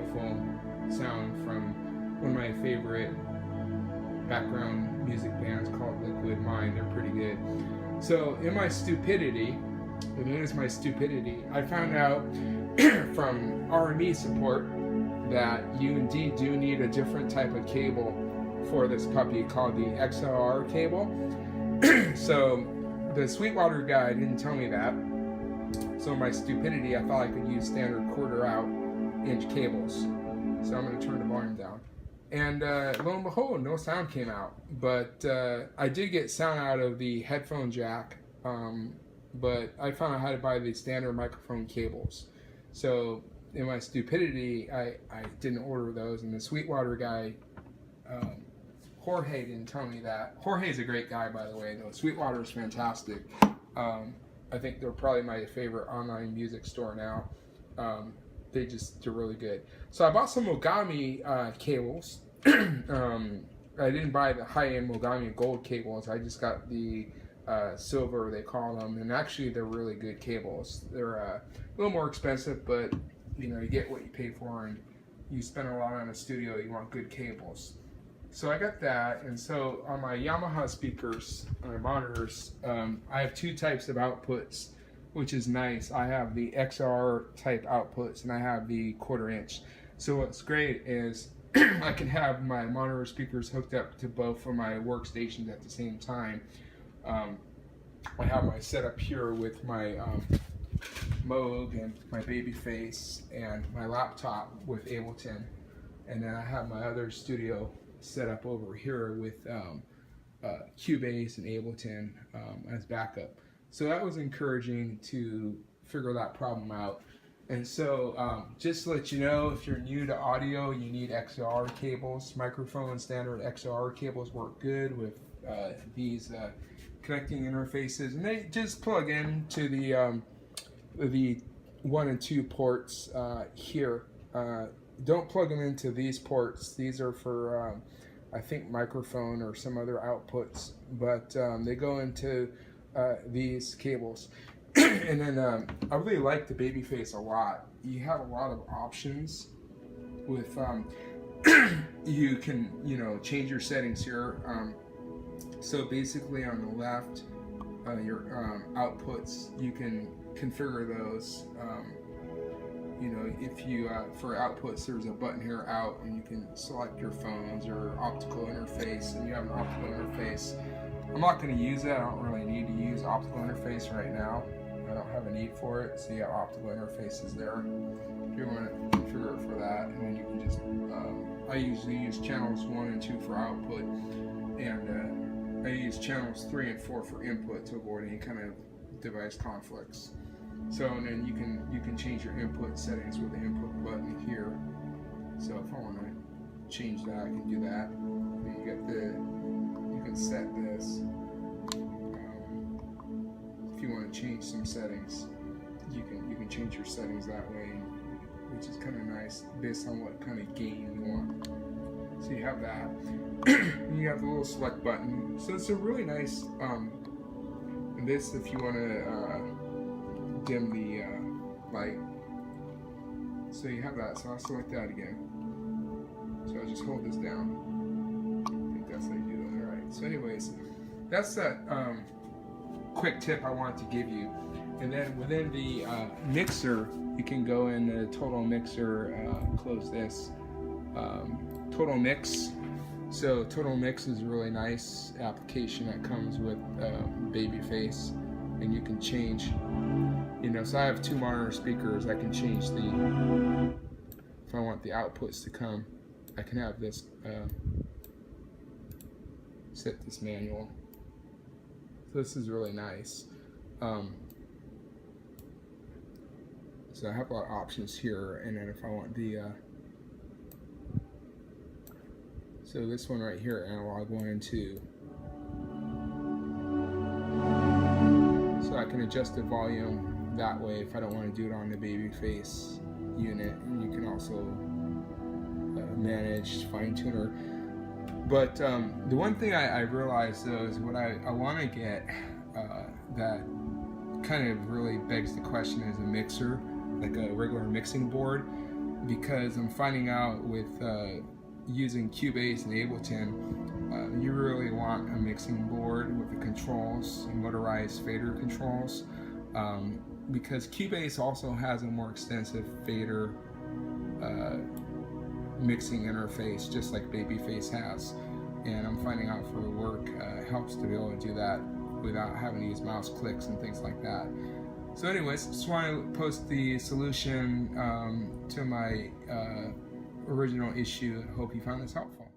microphone sound from one of my favorite background music bands called Liquid Mind. They're pretty good. So in my stupidity, and it is my stupidity, I found out from RME support that you indeed do need a different type of cable for this puppy called the XLR cable. So the Sweetwater guy didn't tell me that. So in my stupidity, I thought I could use standard 1/4" cables. So I'm going to turn the volume down. And lo and behold, no sound came out. But I did get sound out of the headphone jack. But I found out how to buy the standard microphone cables. So in my stupidity, I didn't order those. And the Sweetwater guy, Jorge, didn't tell me that. Jorge's a great guy, by the way, though. Sweetwater is fantastic. I think they're probably my favorite online music store now. They're really good. So I bought some Mogami cables. I didn't buy the high-end Mogami gold cables. I just got the silver, they call them, and actually they're really good cables. They're a little more expensive, but you know, you get what you pay for, and you spend a lot on a studio, you want good cables. So I got that, and so on my Yamaha speakers, on my monitors, I have two types of outputs, which is nice. I have the XR type outputs, and I have the 1/4". So what's great is I can have my monitor speakers hooked up to both of my workstations at the same time. I have my setup here with my Moog and my Babyface and my laptop with Ableton, and then I have my other studio set up over here with Cubase and Ableton as backup. So that was encouraging to figure that problem out. And so just to let you know, if you're new to audio, you need XLR cables. Microphone standard XLR cables work good with these connecting interfaces, and they just plug in to the 1 and 2 ports here. Don't plug them into these ports. These are for I think microphone or some other outputs, but they go into these cables. And then I really like the Babyface a lot. You have a lot of options with you can, you know, change your settings here. So basically on the left, your outputs, you can configure those. You know, if you, for outputs, there's a button here, out, and you can select your phones or optical interface, and you have an optical interface. I'm not going to use that. I don't really need to use optical interface right now. I don't have a need for it, so you have optical interfaces there. If you want to configure it for that, and then you can just, I usually use channels 1 and 2 for output, and I use channels 3 and 4 for input to avoid any kind of device conflicts. So, and then you can change your input settings with the input button here. So if I want to change that, I can do that. Then you can set this. If you want to change some settings, you can change your settings that way, which is kind of nice based on what kind of gain you want. So you have that. And you have the little select button. So it's a really nice. And this, if you want to dim the light. So you have that. So I'll select that again. So I'll just hold this down. I think that's how you do it. All right. So anyways, that's that quick tip I wanted to give you. And then within the mixer, you can go in the Total Mixer, close this, Total Mix. So Total Mix is a really nice application that comes with Babyface, and you can change, you know, so I have 2 monitor speakers. I can change if I want the outputs to come, I can have this, set this manual. So this is really nice. So I have a lot of options here, and then if I want the, so this one right here, analog 1 and 2. So I can adjust the volume that way if I don't want to do it on the Babyface unit. And you can also manage fine-tuner. But the one thing I realized though is what I want to get that kind of really begs the question is a mixer, like a regular mixing board because I'm finding out with using Cubase and Ableton, you really want a mixing board with the controls, motorized fader controls, because Cubase also has a more extensive fader mixing interface, just like Babyface has. And I'm finding out for work, it helps to be able to do that without having to use mouse clicks and things like that. So anyways, just want to post the solution to my original issue. Hope you found this helpful.